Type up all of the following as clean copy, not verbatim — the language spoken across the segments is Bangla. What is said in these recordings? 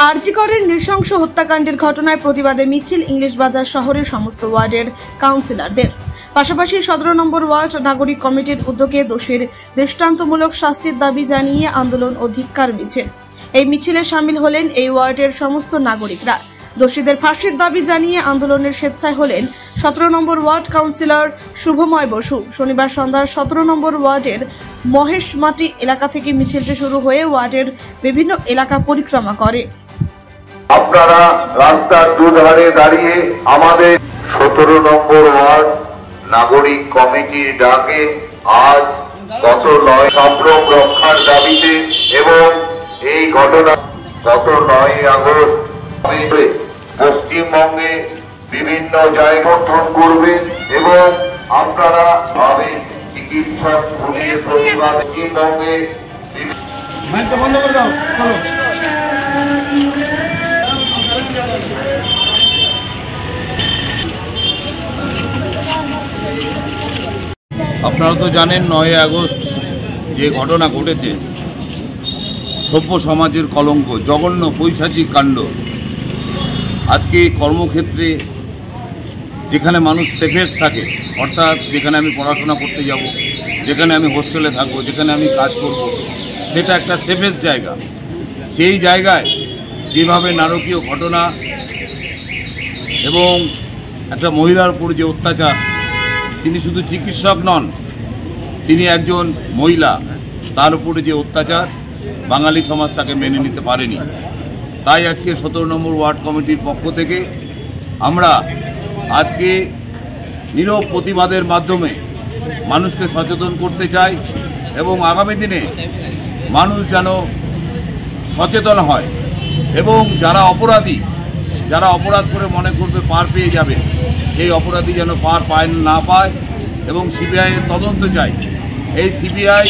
আরজিকরের নৃশংস হত্যাকাণ্ডের ঘটনায় প্রতিবাদে মিছিল ইংলিশ বাজার শহরের সমস্ত ওয়ার্ডের কাউন্সিলরদের। পাশাপাশি 17 নম্বর ওয়ার্ড নাগরিক কমিটির উদ্যোগে দোষীর দৃষ্টান্তমূলক শাস্তির দাবি জানিয়ে আন্দোলন ও ধিক্কার মিছিল। এই মিছিলে সামিল হলেন এই ওয়ার্ডের সমস্ত নাগরিকরা। দোষীদের ফাঁসির দাবি জানিয়ে আন্দোলনের স্বেচ্ছায় হলেন 17 নম্বর ওয়ার্ড কাউন্সিলর শুভময় বসু। শনিবার সন্ধ্যা 17 নম্বর ওয়ার্ডের মহেশমাটি এলাকা থেকে মিছিলটি শুরু হয়ে ওয়ার্ডের বিভিন্ন এলাকা পরিক্রমা করে। আপনারা রাস্তার দুধারে দাঁড়িয়ে আমাদের 17 নম্বর ওয়ার্ড নাগরিক কমিটির ডাকে আজ গত 9 সম্ভ্রম রক্ষার দাবিতে এবং এই ঘটনা গত 9 আগস্ট পশ্চিমবঙ্গে বিভিন্ন জায়গা গঠন করবে এবং আপনারা ভাবেন চিকিৎসক পুলিশ প্রতিবাদ পশ্চিমবঙ্গে বন্ধ করে দাও। আপনারা তো জানেন 9 আগস্ট যে ঘটনা ঘটেছে সভ্য সমাজের কলঙ্ক, জঘন্য পৈশাচিক কাণ্ড। আজকে কর্মক্ষেত্রে যেখানে মানুষ সেফেস্ট থাকে, অর্থাৎ যেখানে আমি পড়াশোনা করতে যাব, যেখানে আমি হোস্টেলে থাকবো, যেখানে আমি কাজ করব, সেটা একটা সেফেস্ট জায়গা। সেই জায়গায় যেভাবে নারকীয় ঘটনা এবং একটা মহিলার উপর যে অত্যাচার, তিনি শুধু চিকিৎসক নন, তিনি একজন মহিলা, তার উপরে যে অত্যাচার বাঙালি সমাজ তাকে মেনে নিতে পারেনি। তাই আজকে 17 নম্বর ওয়ার্ড কমিটির পক্ষ থেকে আমরা আজকে নীরব প্রতিবাদের মাধ্যমে মানুষকে সচেতন করতে চাই এবং আগামী দিনে মানুষ যেন সচেতন হয় এবং যারা অপরাধী, যারা অপরাধ করে মনে করবে পার পেয়ে যাবে, সেই অপরাধী যেন পার পায় না পায় এবং সিবিআইয়ের তদন্ত চাই। এই সিবিআই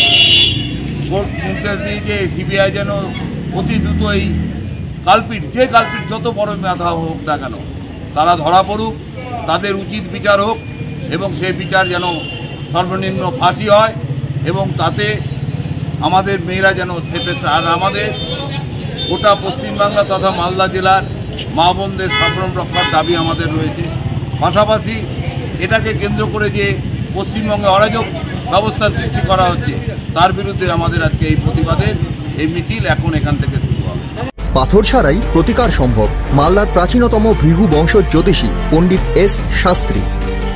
কোর্ট নির্দেশ দিয়েছে, সিবিআই যেন অতি দ্রুত এই কালপিট, যে কালপিট যত বড় মেধা হোক না কেন, তারা ধরা পড়ুক, তাদের উচিত বিচার হোক এবং সেই বিচার যেন সর্বনিম্ন ফাঁসি হয় এবং তাতে আমাদের মেয়েরা যেন সেফেস্ট। আর আমাদের গোটা পশ্চিমবাংলা তথা মালদা জেলার মা বোনদের সম্ভ্রম রক্ষার দাবি আমাদের রয়েছে। পাশাপাশি এটাকে কেন্দ্র করে যে পশ্চিমবঙ্গে অরাজক ব্যবস্থা সৃষ্টি করা হচ্ছে, তার বিরুদ্ধে আমাদের আজকে এই প্রতিবাদের এই মিছিল এখন এখান থেকে শুরু হবে। পাথর ছাড়াই প্রতিকার সম্ভব। মালদার প্রাচীনতম ভৃগু বংশ জ্যোতিষী পণ্ডিত এস শাস্ত্রী।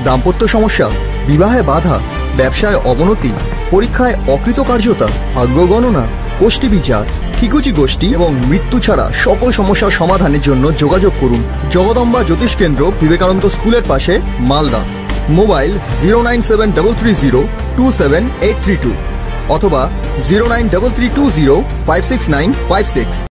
দাম্পত্য সমস্যা, বিবাহে বাধা, ব্যবসায় অবনতি, পরীক্ষায় অকৃতকার্যতা, ভাগ্য গণনা, গোষ্ঠী বিচার, ঠিকুচি গোষ্ঠী এবং মৃত্যু ছাড়া সকল সমস্যার সমাধানের জন্য যোগাযোগ করুন জগদম্বা জ্যোতিষ কেন্দ্র, বিবেকানন্দ স্কুলের পাশে, মালদা। মোবাইল 09730278332 অথবা 09332056956।